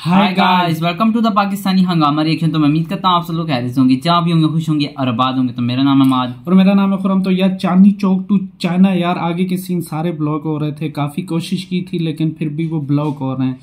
Hi guys, welcome to the Pakistani Hungama reaction. तो मैं उम्मीद करता हूँ आप सब लोग खैरियत होंगे, जहाँ भी होंगे खुश होंगे और आबाद होंगे। तो मेरा नाम है माद और मेरा नाम है खुरम। तो यार चांदनी चौक टू चाइना यार आगे के सीन सारे ब्लॉक हो रहे थे, काफी कोशिश की थी लेकिन फिर भी वो ब्लॉक हो रहे हैं।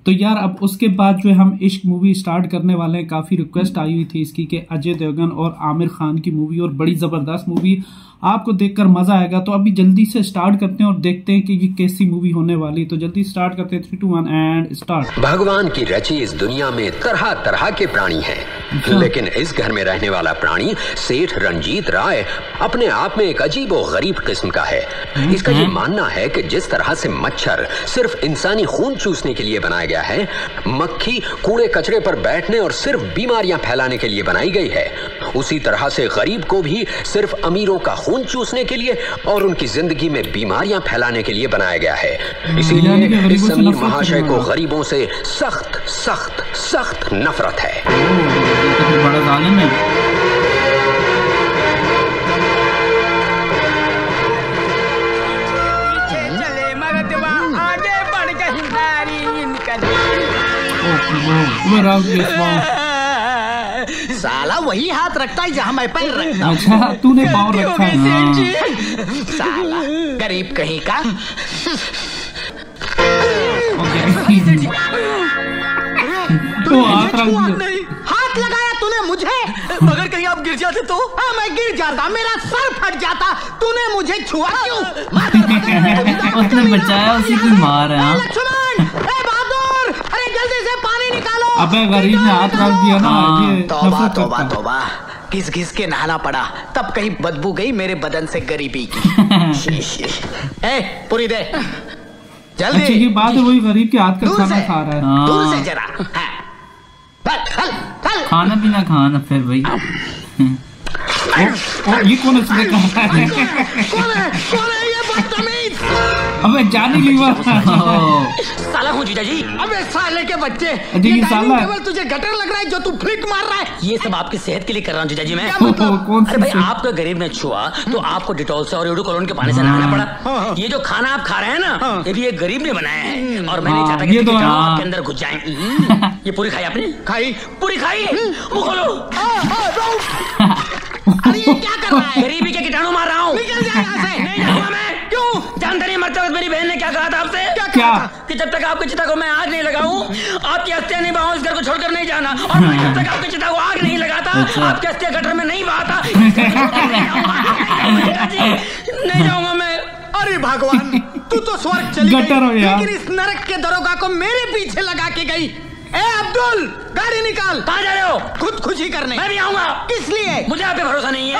तो यार अब उसके बाद जो है हम इश्क मूवी स्टार्ट करने वाले हैं। काफी रिक्वेस्ट आई हुई थी इसकी कि अजय देवगन और आमिर खान की मूवी, और बड़ी जबरदस्त मूवी, आपको देखकर मजा आएगा। तो अभी जल्दी से स्टार्ट करते हैं और देखते हैं कि ये कैसी मूवी होने वाली। तो जल्दी स्टार्ट करते हैं, 3, 2, 1 एंड स्टार्ट। भगवान की रची इस दुनिया में तरह तरह के प्राणी हैं, लेकिन इस घर में रहने वाला प्राणी सेठ रंजीत राय अपने आप में एक अजीब और गरीब किस्म का है। इसका ये मानना है कि जिस तरह से मच्छर सिर्फ इंसानी खून चूसने के लिए बनाया गया है, मक्खी कूड़े कचरे पर बैठने और सिर्फ बीमारियां फैलाने के लिए बनाई गई है, उसी तरह से गरीब को भी सिर्फ अमीरों का खून चूसने के लिए और उनकी जिंदगी में बीमारियां फैलाने के लिए बनाया गया है। इसीलिए इस अमीर महाशय को गरीबों से सख्त सख्त सख्त नफरत है। बड़ा जालिम है। साला वही हाथ रखता है जहाँ मैं पैर रखता हूँ। अच्छा तूने पाँव रखा है। साला गरीब कहीं का। हाथ लगाया तूने मुझे, मगर कहीं आप गिर जाते तो? हाँ मैं गिर जाता, मेरा सर फट जाता। तूने मुझे छुआ क्यों? उसने बचाया, उसी की मार है। लक्ष्मण, बहादुर, अरे जल्दी से पानी निकालो। अबे गरीब ने हाथ रख दिया ना। ये तौबा तौबा तौबा, घिस घिस के नहाना पड़ा, तब कहीं बदबू गई मेरे बदन से गरीबी की। पूरी दे जल्दी। अच्छी की बात है, वही गरीब के हाथ का खाना खा रहा है। दूर से जरा। खाना पीना खाना फिर भाई। ये कौन है कहा है? कौन है ये बदतमीज? अबे जाने की बात। साला हूँ जीजा जी। अबे साले के बच्चे, ये साला है। टेबल तुझे गटर लग रहा है जो तू फ्लिक मार रहा है। ये सब आपकी सेहत के लिए कर रहा हूँ जीजा जी मैं। कौन अरे भाई आपका गरीब ने छुआ तो आपको डिटॉल से और यूडोकोलोन के पानी से नहाना पड़ा। ये जो खाना आप खा रहे हैं ना, ये भी एक गरीब ने बनाया है और मैं नहीं चाहता कि आपके अंदर घुस जाए। ये पूरी खाई आपने? खाई, पूरी खाई। मुंह खोलो। अरे ये क्या कर रहा है? गरीबी के कीटाणु मार रहा हूँ। निकल जा यहाँ से। नहीं जाऊंगा मैं। क्यों? जानते नहीं मरते वक्त मेरी बहन ने क्या कहा था आपसे? क्या? कि जब तक आपकी चिता को मैं आग नहीं लगाऊं, आपकी अस्थियां नहीं बहाऊं, इस घर को छोड़कर नहीं जाना। और मैं जब तक आपकी चिता को आग नहीं लगाता, आपकी अस्थियां गटर में नहीं बहाता, नहीं जाऊंगा मैं। अरे भगवान, तू तो स्वर्ग चली गटर हो गई, यार। लेकिन इस नरक के दरोगा को मेरे पीछे लगा के गई। ए अब्दुल, गाड़ी निकाल। कहाँ जा रहे हो? खुद खुशी करने। मैं भी आऊंगा। किस लिए? मुझे आप पे भरोसा नहीं है।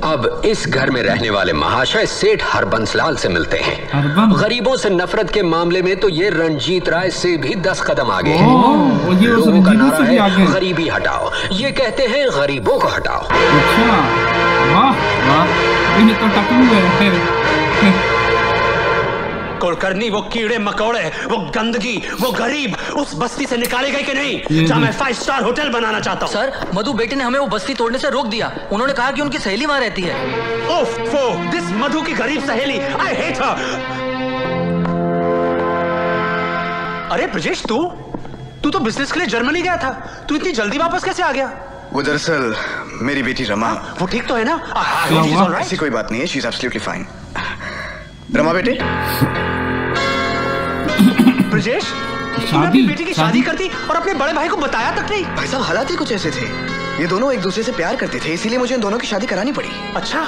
अब इस घर में रहने वाले महाशय सेठ हरबंसलाल से मिलते हैं। हरबंस? गरीबों से नफरत के मामले में तो ये रंजीत राय से भी 10 कदम आगे हैं। ये उस लोगों का रंजीतों नारा से भी है आगे। गरीबी हटाओ, ये कहते हैं गरीबों को हटाओ। अच्छा वाह वाह, इन्हें तो टकलू है। कुलकर्णी, वो कीड़े मकोड़े, वो गंदगी, वो गरीब उस बस्ती से निकाले गए कि नहीं, जहाँ मैं 5 स्टार होटल बनाना चाहता हूँ। सर, मधु बेटे ने हमें वो बस्ती तोड़ने से रोक दिया। उन्होंने कहा कि उनकी सहेली वहाँ रहती है। ओफो, दिस मधु की गरीब सहेली, आई हेट हर। अरे ब्रजेश, तू तो बिजनेस के लिए जर्मनी गया था, तू इतनी जल्दी वापस कैसे आ गया? वो दरअसल मेरी बेटी रमा। वो ठीक तो है ना? ऐसी कोई बात नहीं है, she is absolutely fine. Rama बेटे। ब्रजेश, तुमने अपनी बेटी की शादी कर दी और अपने बड़े भाई को बताया तक नहीं? भाई साहब हालात ही कुछ ऐसे थे, ये दोनों एक दूसरे से प्यार करते थे, इसीलिए मुझे इन दोनों की शादी करानी पड़ी। अच्छा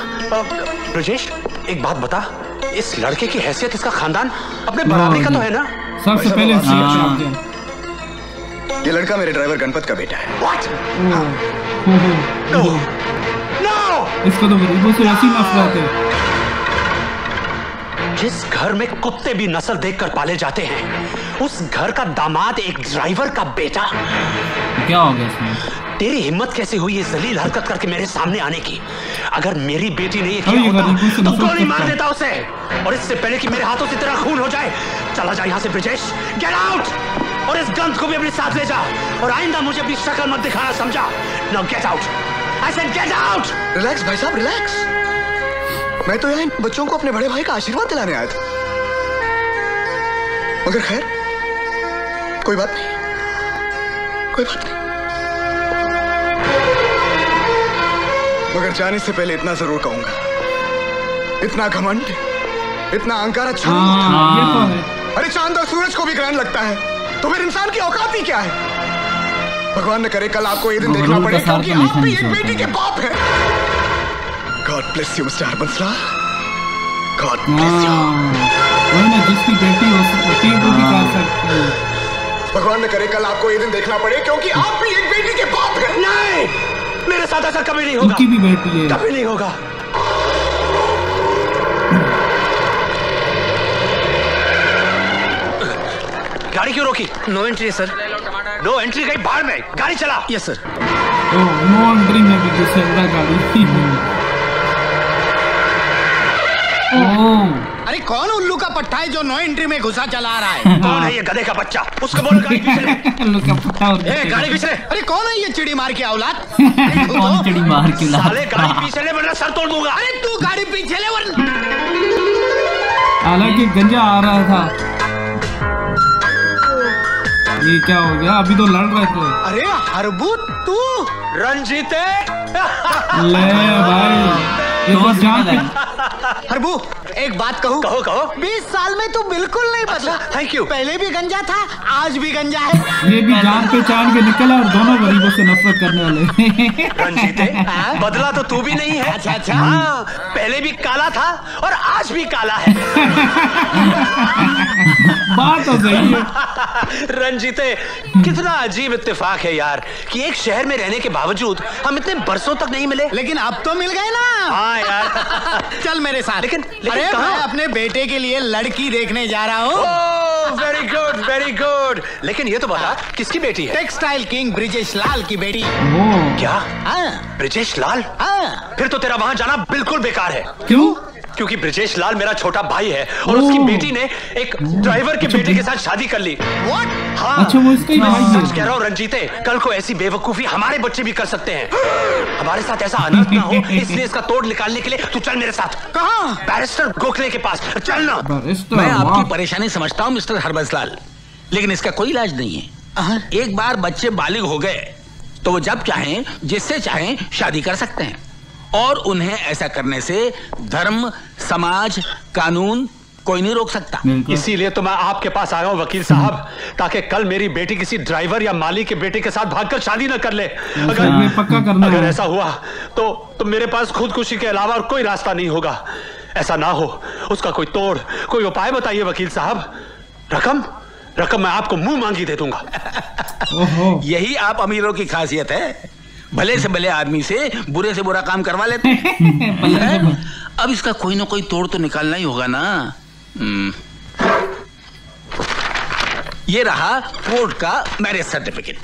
ब्रजेश, एक बात बता, इस लड़के की हैसियत, इसका खानदान अपने बराबरी का तो है ना? सबसे पहले ये लड़का मेरे ड्राइवर गणपत का बेटा है। What? No! इसको तो गरीबों से ऐसी नफरत है। जिस घर में कुत्ते भी नस्ल देखकर पाले जाते हैं, उस घर का दामाद एक ड्राइवर का बेटा। क्या हो गया इसमें? तेरी हिम्मत कैसे हुई ये जलील हरकत करके मेरे सामने आने की? अगर मेरी बेटी ने ये किया होता तो गोली मार देता उसे, और इससे पहले कि मेरे हाथों से तेरा खून हो जाए। चला जा यहाँ से ब्रजेश, गेट आउट। और इस गंध को भी अपने साथ ले जा, और आइंदा मुझे अपनी शक्ल मत दिखाना, समझा? Now get out, I said get out. Relax भाई साहब, रिलैक्स। मैं तो यहाँ इन बच्चों को अपने बड़े भाई का आशीर्वाद दिलाने आया था, मगर खैर कोई बात नहीं, कोई बात नहीं। मगर जाने से पहले इतना जरूर कहूंगा, इतना घमंड, इतना अहंकार अच्छा नहीं। अरे चांद और सूरज को भी ग्रहण लगता है, तो फिर इंसान की औकात ही क्या है? भगवान न करे कल आपको ये दिन देखना पड़े क्योंकि आप भी एक बेटी के बाप हैं। God bless you, Mr. Harbans-Lal. God bless you. जिसकी बेटी हो सकती है वो भी कर सकती है। भगवान न करे कल आपको ये दिन देखना पड़े क्योंकि आप भी एक बेटी के बाप हैं। नहीं, मेरे साथ ऐसा कभी नहीं होगा। उनकी भी बेटी है। कभी नहीं होगा। गाड़ी क्यों रोकी? नो एंट्री है सर। नो एंट्री कहीं बाहर में, गाड़ी चला। Yes sir. नो एंट्री में भी घुसेड़ गाड़ी थी। अरे कौन उल्लू का पट्टा है जो नो एंट्री में घुसा चला रहा है? कौन है ये गधे का बच्चा? उसको बोलो गाड़ी पीछे ले। गाड़ी पीछे ले। अरे कौन है ये चिड़ी मार के औलाद? कौन चिड़ी मार के औलाद? साले गाड़ी पीछे ले वरना सर तोड़ दूंगा। अरे तू गाड़ी पीछे ले वरना। हालांकि गंजा आ रहा था। ये क्या हो गया? अभी तो लड़ रहे थे। अरे हरबू तू रंजीते। ले भाई ये तो जान है। हरबू एक बात कहूँ? कहो कहो। 20 साल में तू बिल्कुल नहीं बदला। Thank you. पहले भी गंजा था, आज भी गंजा है। ये भी जान पहचान के निकला और दोनों गरीबों से नफरत करने वाले। रंजीते बदला तो तू भी नहीं है। अच्छा अच्छा। हाँ, पहले भी काला था और आज भी काला है। बात तो सही है। रंजीते कितना अजीब इत्तेफाक है यार कि एक शहर में रहने के बावजूद हम इतने बरसों तक नहीं मिले। लेकिन अब तो मिल गए ना। हाँ यार। चल मेरे साथ। लेकिन अरे कहाँ? मैं अपने बेटे के लिए लड़की देखने जा रहा हूँ। Very good very good. लेकिन ये तो बता किसकी बेटी है? टेक्सटाइल किंग ब्रिजेश लाल की बेटी। क्या? हाँ ब्रिजेश लाल? हाँ। फिर तो तेरा वहां जाना बिल्कुल बेकार है। क्यों? क्योंकि ब्रिजेश लाल मेरा छोटा भाई है और उसकी बेटी ने एक ड्राइवर के बेटे के साथ शादी कर ली। What? हाँ। अच्छा वो इसका ही भाई है। सच कह रहा हूँ रंजीते, कल को ऐसी बेवकूफी हमारे बच्चे भी कर सकते हैं। हमारे साथ ऐसा अनर्थ ना हो इसलिए इसका तोड़ निकालने के लिए तू चल मेरे साथ। कहाँ? बैरिस्टर गोखले के पास चलना। मैं आपकी परेशानी समझता हूँ मिस्टर हरबंसलाल, लेकिन इसका कोई इलाज नहीं है। एक बार बच्चे बालिग हो गए तो वो जब चाहें जिससे चाहें शादी कर सकते हैं और उन्हें ऐसा करने से धर्म, समाज, कानून कोई नहीं रोक सकता। इसीलिए तो मैं आपके पास आया हूँ वकील साहब, ताकि कल मेरी बेटी किसी ड्राइवर या माली के बेटे के साथ भागकर शादी न कर ले। अगर ऐसा हुआ तो मेरे पास खुदकुशी के अलावा और कोई रास्ता नहीं होगा। ऐसा ना हो, उसका कोई तोड़, कोई उपाय बताइए वकील साहब। रकम मैं आपको मुंह मांगी दे दूंगा। यही आप अमीरों की खासियत है, भले से भले आदमी से बुरे से बुरा काम करवा लेते हैं। अब इसका कोई ना कोई तोड़ तो निकालना ही होगा ना। ये रहा कोर्ट का मैरिज सर्टिफिकेट।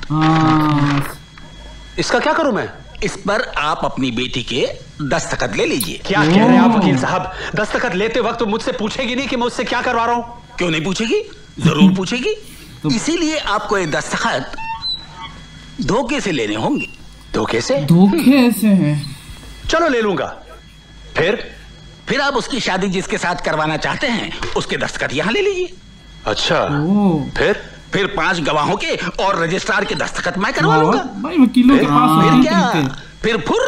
इसका क्या करूं मैं? इस पर आप अपनी बेटी के दस्तखत ले लीजिए। क्या कह रहे हैं आप वकील साहब? दस्तखत लेते वक्त मुझसे पूछेगी नहीं कि मैं उससे क्या करवा रहा हूं? क्यों नहीं पूछेगी, जरूर पूछेगी। इसीलिए आपको ये दस्तखत धोखे से लेने होंगे। धोखे से? धोखे से? चलो ले लूंगा। फिर आप उसकी शादी जिसके साथ करवाना चाहते हैं उसके दस्तखत यहाँ ले लीजिए। अच्छा। फिर 5 गवाहों के और रजिस्ट्रार के दस्तखत मैं करवा लूंगा। भाई वकीलों के पास फिर क्या? फिर फुर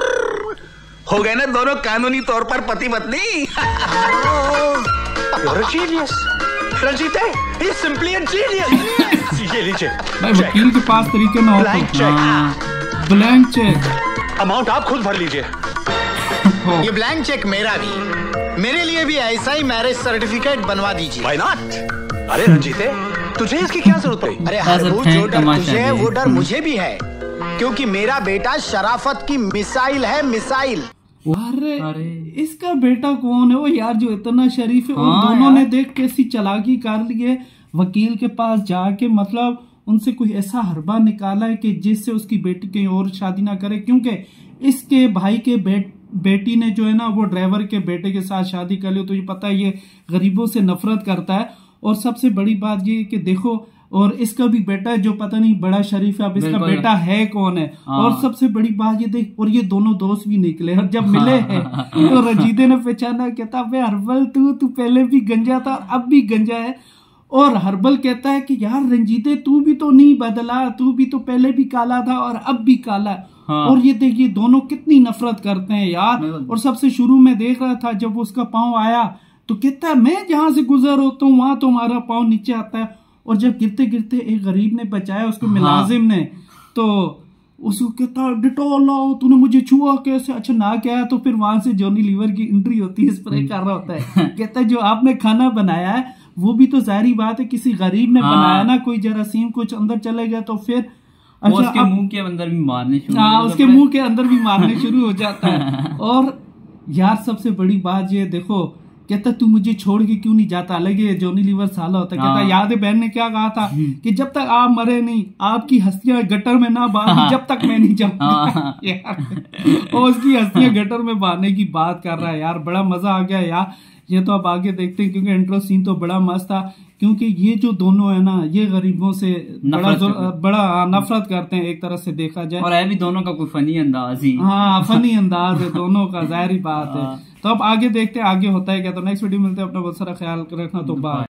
हो गए ना दोनों कानूनी तौर पर पति पत्नी। रंजीते, ये सिंपली जीनियस। ये लीजिए। भाई वकील के पास तरीके ना हो। Blank cheque. अमाउंट आप खुद भर लीजिए। ये ब्लैंक चेक मेरा भी, मेरे लिए भी ऐसा ही मैरिज सर्टिफिकेट बनवा दीजिए। Why not? अरे रंजीते, तुझे इसकी क्या जरूरत पड़ी? अरे हरबू, जो डर तुझे है वो डर मुझे भी है, क्योंकि मेरा बेटा शराफत की मिसाइल है, मिसाइल। अरे इसका बेटा कौन है वो यार जो इतना शरीफ है? और दोनों ने देख कैसी चालाकी कर ली है, वकील के पास जाके मतलब उनसे कोई ऐसा हरबा निकाला है कि जिससे उसकी बेटी कहीं और शादी ना करे, क्योंकि इसके भाई के बेटी ने जो है ना वो ड्राइवर के बेटे के साथ शादी कर ली। तो ये पता है ये गरीबों से नफरत करता है। और सबसे बड़ी बात ये कि देखो और इसका भी बेटा है जो पता नहीं बड़ा शरीफ है, अब इसका बेटा है कौन है। और सबसे बड़ी बात ये देख, और ये दोनों दोस्त भी निकले और जब मिले हैं तो रंजीते ने पहचाना, कहता है हर्बल तू पहले भी गंजा था अब भी गंजा है। और हर्बल कहता है कि यार रंजीते तू भी तो नहीं बदला, तू भी तो पहले भी काला था और अब भी काला है। और ये देखिए दोनों कितनी नफरत करते हैं यार। और सबसे शुरू में देख रहा था जब उसका पाँव आया तो कहता है मैं जहां से गुजर होता हूँ वहां तुम्हारा पाँव नीचे आता है। और जब गिरते गिरते एक गरीब ने बचाया उसको, मुलाजिम ने, तो उसको कहता डिटॉल लाओ, तूने मुझे छुआ कैसे? अच्छा ना क्या? तो फिर वहां से जॉनी लीवर की एंट्री होती है, स्प्रे कर रहा होता है। कहता है जो आपने खाना बनाया है वो भी तो जाहिर बात है किसी गरीब ने बनाया ना, कोई जरासीम कुछ अंदर चले गया तो फिर अच्छा उसके मुंह के अंदर भी मारने शुरू, उसके मुंह के अंदर भी मारने शुरू हो जाता है। और यार सबसे बड़ी बात ये देखो, कहता तू मुझे छोड़ के क्यों नहीं जाता? अलग है जॉनी लीवर साला होता है। कहता याद है बहन ने क्या कहा था कि जब तक आप मरे नहीं, आपकी हस्तियां गटर में ना बहानी जब तक मैं नहीं जाऊंगा। और उसकी हस्तियां गटर में बहाने की बात कर रहा है यार, बड़ा मजा आ गया यार। ये तो अब आगे देखते हैं क्योंकि इंट्रो सीन तो बड़ा मस्त था, क्योंकि ये जो दोनों है ना ये गरीबों से बड़ा नफरत करते हैं एक तरह से देखा जाए। और है भी दोनों का कोई फनी अंदाज ही, हाँ फनी अंदाज है दोनों का, जाहिर बात है। तो अब आगे देखते हैं आगे होता है क्या। तो नेक्स्ट वीडियो मिलते हैं, अपना बहुत सारा ख्याल रखना, तो बाय।